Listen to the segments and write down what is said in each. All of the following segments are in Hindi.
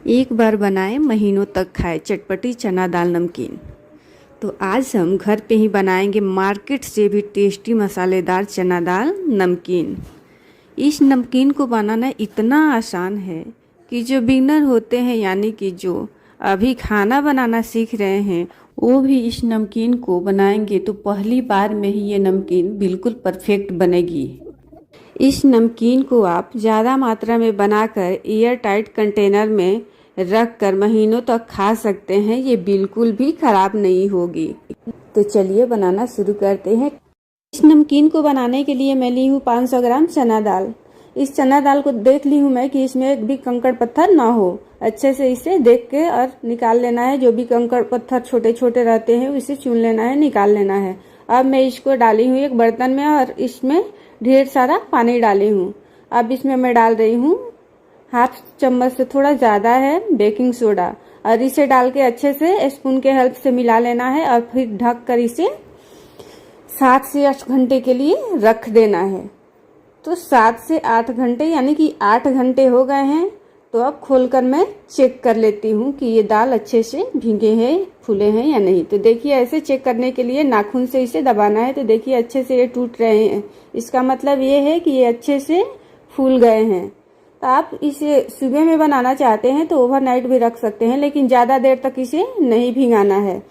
एक बार बनाए महीनों तक खाए चटपटी चना दाल नमकीन। तो आज हम घर पे ही बनाएंगे मार्केट से भी टेस्टी मसालेदार चना दाल नमकीन। इस नमकीन को बनाना इतना आसान है कि जो बिगनर होते हैं यानी कि जो अभी खाना बनाना सीख रहे हैं वो भी इस नमकीन को बनाएंगे तो पहली बार में ही ये नमकीन बिल्कुल परफेक्ट बनेगी। इस नमकीन को आप ज़्यादा मात्रा में बनाकर एयर टाइट कंटेनर में रख कर महीनों तक खा सकते हैं, ये बिल्कुल भी खराब नहीं होगी। तो चलिए बनाना शुरू करते हैं। इस नमकीन को बनाने के लिए मैं ली हूँ 500 ग्राम चना दाल। इस चना दाल को देख ली हूँ मैं कि इसमें एक भी कंकड़ पत्थर ना हो। अच्छे से इसे देख के और निकाल लेना है। जो भी कंकड़ पत्थर छोटे छोटे रहते हैं उसे चुन लेना है, निकाल लेना है। अब मैं इसको डाली हूँ एक बर्तन में और इसमें ढेर सारा पानी डाली हूँ। अब इसमें मैं डाल रही हूँ हाफ चम्मच से थोड़ा ज़्यादा है बेकिंग सोडा और इसे डाल के अच्छे से स्पून के हेल्प से मिला लेना है और फिर ढक कर इसे 7 से 8 घंटे के लिए रख देना है। तो 7 से 8 घंटे यानी कि 8 घंटे हो गए हैं। तो अब खोलकर मैं चेक कर लेती हूँ कि ये दाल अच्छे से भीगे हैं, फूले हैं या नहीं। तो देखिए ऐसे चेक करने के लिए नाखून से इसे दबाना है। तो देखिए अच्छे से ये टूट रहे हैं, इसका मतलब ये है कि ये अच्छे से फूल गए हैं। तो आप इसे सुबह में बनाना चाहते हैं तो ओवरनाइट भी रख सकते हैं, लेकिन ज़्यादा देर तक इसे नहीं भिगाना है।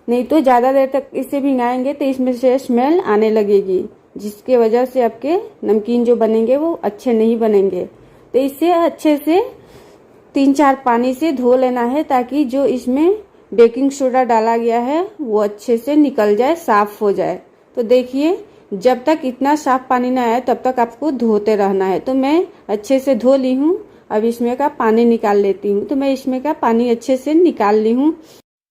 नहीं तो ज़्यादा देर तक इसे भिगाएंगे तो इसमें से स्मेल आने लगेगी, जिसके वजह से आपके नमकीन जो बनेंगे वो अच्छे नहीं बनेंगे। तो इसे अच्छे से 3-4 पानी से धो लेना है ताकि जो इसमें बेकिंग सोडा डाला गया है वो अच्छे से निकल जाए, साफ हो जाए। तो देखिए जब तक इतना साफ पानी ना आए तब तक आपको धोते रहना है। तो मैं अच्छे से धो ली हूँ। अब इसमें का पानी निकाल लेती हूँ। तो मैं इसमें का पानी अच्छे से निकाल ली हूँ।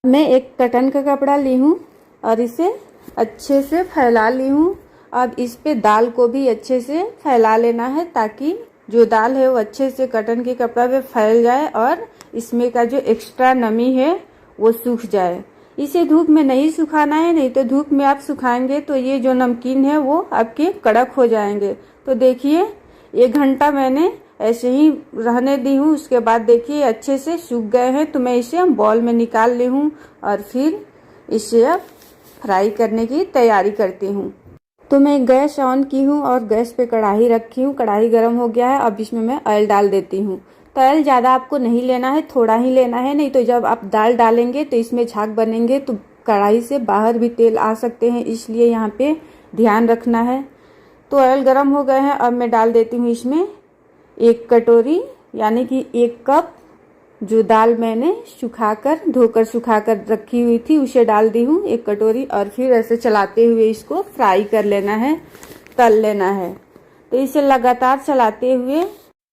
मैं एक कॉटन का कपड़ा ली हूँ और इसे अच्छे से फैला ली हूँ। अब इस पे दाल को भी अच्छे से फैला लेना है ताकि जो दाल है वो अच्छे से कॉटन के कपड़ा पे फैल जाए और इसमें का जो एक्स्ट्रा नमी है वो सूख जाए। इसे धूप में नहीं सुखाना है, नहीं तो धूप में आप सुखाएंगे तो ये जो नमकीन है वो आपके कड़क हो जाएंगे। तो देखिए 1 घंटा मैंने ऐसे ही रहने दी हूँ। उसके बाद देखिए अच्छे से सूख गए हैं। तो मैं इसे बॉल में निकाल ली हूँ और फिर इसे अब फ्राई करने की तैयारी करती हूँ। तो मैं गैस ऑन की हूँ और गैस पे कढ़ाई रखी हूँ। कढ़ाई गर्म हो गया है। अब इसमें मैं ऑयल डाल देती हूँ। तेल ज़्यादा आपको नहीं लेना है, थोड़ा ही लेना है, नहीं तो जब आप दाल डालेंगे तो इसमें झाग बनेंगे तो कढ़ाई से बाहर भी तेल आ सकते हैं, इसलिए यहाँ पे ध्यान रखना है। तो ऑयल गर्म हो गए हैं। अब मैं डाल देती हूँ इसमें 1 कटोरी यानी कि 1 कप जो दाल मैंने धोकर सुखाकर रखी हुई थी उसे डाल दी हूँ 1 कटोरी। और फिर ऐसे चलाते हुए इसको फ्राई कर लेना है, तल लेना है। तो इसे लगातार चलाते हुए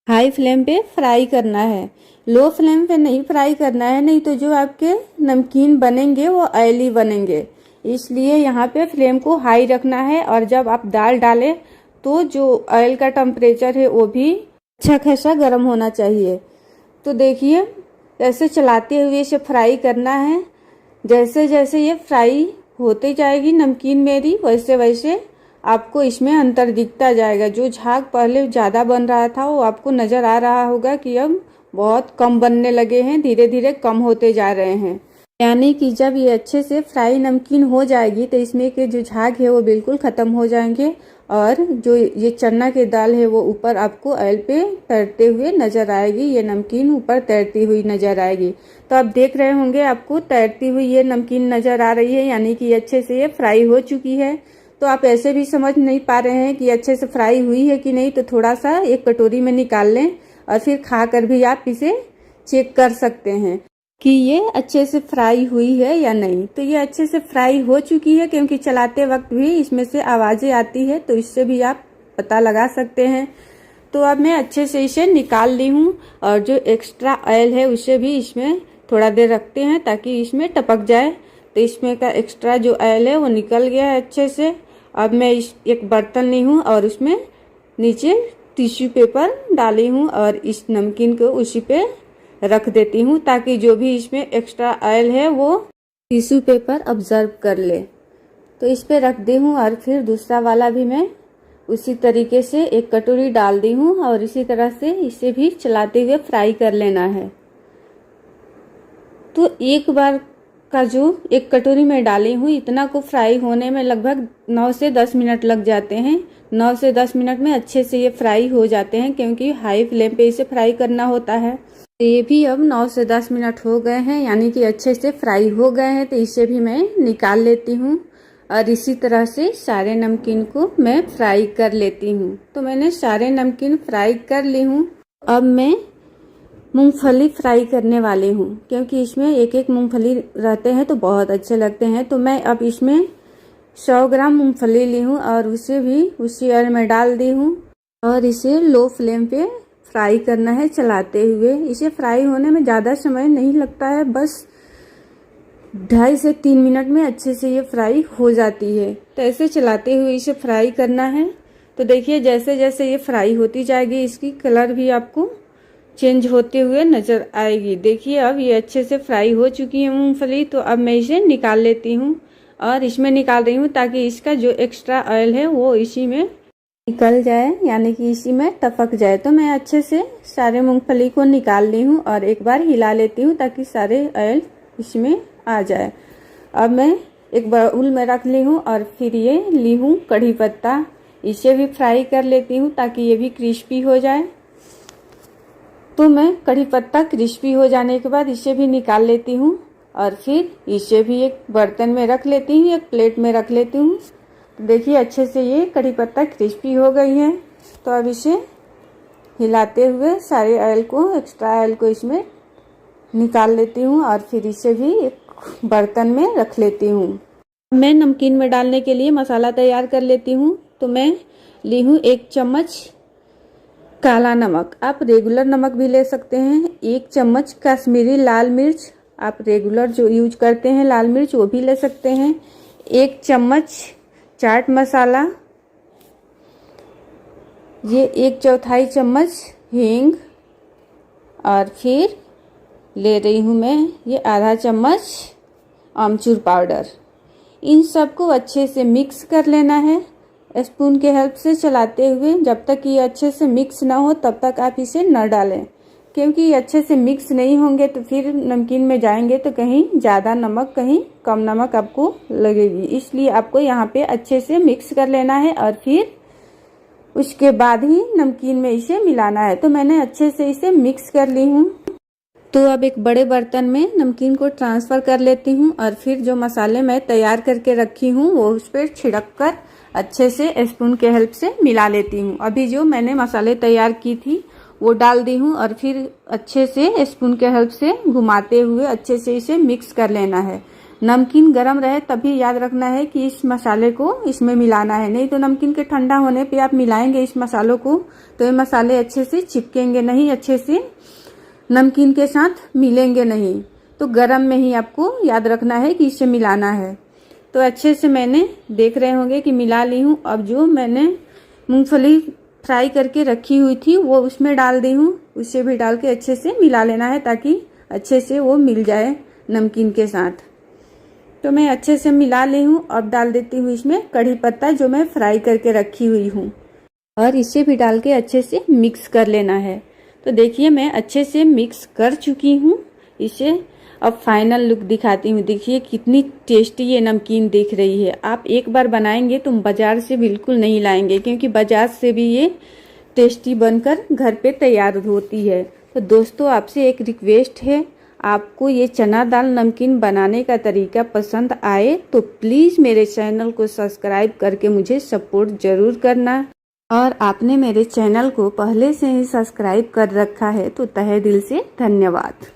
हाई फ्लेम पे फ्राई करना है, लो फ्लेम पे नहीं फ्राई करना है, नहीं तो जो आपके नमकीन बनेंगे वो ऑयली बनेंगे। इसलिए यहाँ पे फ्लेम को हाई रखना है। और जब आप दाल डालें तो जो ऑयल का टेम्परेचर है वो भी अच्छा खासा गर्म होना चाहिए। तो देखिए ऐसे चलाते हुए इसे फ्राई करना है। जैसे जैसे ये फ्राई होते जाएगी नमकीन मेरी, वैसे वैसे आपको इसमें अंतर दिखता जाएगा। जो झाग पहले ज़्यादा बन रहा था वो आपको नज़र आ रहा होगा कि अब बहुत कम बनने लगे हैं, धीरे धीरे कम होते जा रहे हैं। यानी कि जब ये अच्छे से फ्राई नमकीन हो जाएगी तो इसमें के जो झाग है वो बिल्कुल ख़त्म हो जाएंगे और जो ये चना की दाल है वो ऊपर आपको ऑयल पे तैरते हुए नज़र आएगी। ये नमकीन ऊपर तैरती हुई नज़र आएगी। तो आप देख रहे होंगे आपको तैरती हुई ये नमकीन नज़र आ रही है, यानी कि अच्छे से ये फ्राई हो चुकी है। तो आप ऐसे भी समझ नहीं पा रहे हैं कि अच्छे से फ्राई हुई है कि नहीं, तो थोड़ा सा एक कटोरी में निकाल लें और फिर खाकर भी आप इसे चेक कर सकते हैं कि ये अच्छे से फ्राई हुई है या नहीं। तो ये अच्छे से फ्राई हो चुकी है क्योंकि चलाते वक्त भी इसमें से आवाज़ें आती है, तो इससे भी आप पता लगा सकते हैं। तो अब मैं अच्छे से इसे निकाल ली हूँ और जो एक्स्ट्रा ऑयल है उसे भी इसमें थोड़ा देर रखते हैं ताकि इसमें टपक जाए। तो इसमें का एक्स्ट्रा जो ऑयल है वो निकल गया है अच्छे से। अब मैं एक बर्तन ली हूँ और उसमें नीचे टिश्यू पेपर डाली हूँ और इस नमकीन को उसी पे रख देती हूँ ताकि जो भी इसमें एक्स्ट्रा ऑयल है वो टिश्यू पेपर ऑब्जर्व कर ले। तो इस पे रख दी हूँ और फिर दूसरा वाला भी मैं उसी तरीके से 1 कटोरी डाल दी हूँ और इसी तरह से इसे भी चलाते हुए फ्राई कर लेना है। तो एक बार का जो एक कटोरी में डाली हूँ, इतना को फ्राई होने में लगभग 9 से 10 मिनट लग जाते हैं। 9 से 10 मिनट में अच्छे से ये फ्राई हो जाते हैं, क्योंकि हाई फ्लेम पे इसे फ्राई करना होता है। तो ये भी अब 9 से 10 मिनट हो गए हैं, यानी कि अच्छे से फ्राई हो गए हैं। तो इसे भी मैं निकाल लेती हूँ और इसी तरह से सारे नमकीन को मैं फ्राई कर लेती हूँ। तो मैंने सारे नमकीन फ्राई कर ली हूँ। अब मैं मूंगफली फ्राई करने वाली हूँ, क्योंकि इसमें एक एक मूंगफली रहते हैं तो बहुत अच्छे लगते हैं। तो मैं अब इसमें 100 ग्राम मूंगफली ली हूँ और उसे भी उसी ऑयल में डाल दी हूँ और इसे लो फ्लेम पे फ्राई करना है चलाते हुए। इसे फ्राई होने में ज़्यादा समय नहीं लगता है, बस 2.5 से 3 मिनट में अच्छे से ये फ्राई हो जाती है। तो ऐसे चलाते हुए इसे फ्राई करना है। तो देखिए जैसे जैसे ये फ्राई होती जाएगी, इसकी कलर भी आपको चेंज होते हुए नजर आएगी। देखिए अब ये अच्छे से फ्राई हो चुकी है मूंगफली। तो अब मैं इसे निकाल लेती हूँ और इसमें निकाल रही हूँ ताकि इसका जो एक्स्ट्रा ऑयल है वो इसी में निकल जाए, यानी कि इसी में टपक जाए। तो मैं अच्छे से सारे मूंगफली को निकाल ली हूँ और एक बार हिला लेती हूँ ताकि सारे ऑयल इसमें आ जाए। अब मैं एक बाउल में रख ली हूँ और फिर ये ली हूँ कढ़ी पत्ता। इसे भी फ्राई कर लेती हूँ ताकि ये भी क्रिस्पी हो जाए। तो मैं कढ़ी पत्ता क्रिस्पी हो जाने के बाद इसे भी निकाल लेती हूँ और फिर इसे भी एक बर्तन में रख लेती हूँ, एक प्लेट में रख लेती हूँ। तो देखिए अच्छे से ये कढ़ी पत्ता क्रिस्पी हो गई है। तो अब इसे हिलाते हुए सारे ऑयल को, एक्स्ट्रा ऑयल को इसमें निकाल लेती हूँ और फिर इसे भी एक बर्तन में रख लेती हूँ। मैं नमकीन में डालने के लिए मसाला तैयार कर लेती हूँ। तो मैं ली हूँ 1 चम्मच काला नमक, आप रेगुलर नमक भी ले सकते हैं। 1 चम्मच कश्मीरी लाल मिर्च, आप रेगुलर जो यूज करते हैं लाल मिर्च वो भी ले सकते हैं। 1 चम्मच चाट मसाला, ये 1/4 चम्मच हींग और फिर ले रही हूँ मैं ये आधा चम्मच आमचूर पाउडर। इन सबको अच्छे से मिक्स कर लेना है स्पून के हेल्प से चलाते हुए। जब तक ये अच्छे से मिक्स ना हो तब तक आप इसे न डालें, क्योंकि ये अच्छे से मिक्स नहीं होंगे तो फिर नमकीन में जाएंगे तो कहीं ज़्यादा नमक कहीं कम नमक आपको लगेगी। इसलिए आपको यहाँ पे अच्छे से मिक्स कर लेना है और फिर उसके बाद ही नमकीन में इसे मिलाना है। तो मैंने अच्छे से इसे मिक्स कर ली हूँ। तो अब एक बड़े बर्तन में नमकीन को ट्रांसफ़र कर लेती हूँ और फिर जो मसाले मैं तैयार करके रखी हूँ वो उस पर छिड़क कर अच्छे से स्पून के हेल्प से मिला लेती हूँ। अभी जो मैंने मसाले तैयार की थी वो डाल दी हूँ और फिर अच्छे से स्पून के हेल्प से घुमाते हुए अच्छे से इसे मिक्स कर लेना है। नमकीन गर्म रहे तभी याद रखना है कि इस मसाले को इसमें मिलाना है, नहीं तो नमकीन के ठंडा होने पे आप मिलाएंगे इस मसालों को तो ये मसाले अच्छे से चिपकेंगे नहीं, अच्छे से नमकीन के साथ मिलेंगे नहीं। तो गर्म में ही आपको याद रखना है कि इसे मिलाना है। तो अच्छे से मैंने देख रहे होंगे कि मिला ली हूँ। अब जो मैंने मूंगफली फ्राई करके रखी हुई थी वो उसमें डाल दी हूँ, उसे भी डाल के अच्छे से मिला लेना है ताकि अच्छे से वो मिल जाए नमकीन के साथ। तो मैं अच्छे से मिला ली हूँ। अब डाल देती हूँ इसमें कढ़ी पत्ता जो मैं फ्राई करके रखी हुई हूँ और इसे भी डाल के अच्छे से मिक्स कर लेना है। तो देखिए मैं अच्छे से मिक्स कर चुकी हूँ इसे। अब फाइनल लुक दिखाती हूँ। देखिए कितनी टेस्टी ये नमकीन दिख रही है। आप एक बार बनाएंगे तो बाजार से बिल्कुल नहीं लाएंगे, क्योंकि बाजार से भी ये टेस्टी बनकर घर पे तैयार होती है। तो दोस्तों आपसे एक रिक्वेस्ट है, आपको ये चना दाल नमकीन बनाने का तरीका पसंद आए तो प्लीज़ मेरे चैनल को सब्सक्राइब करके मुझे सपोर्ट ज़रूर करना। और आपने मेरे चैनल को पहले से ही सब्सक्राइब कर रखा है तो तहे दिल से धन्यवाद।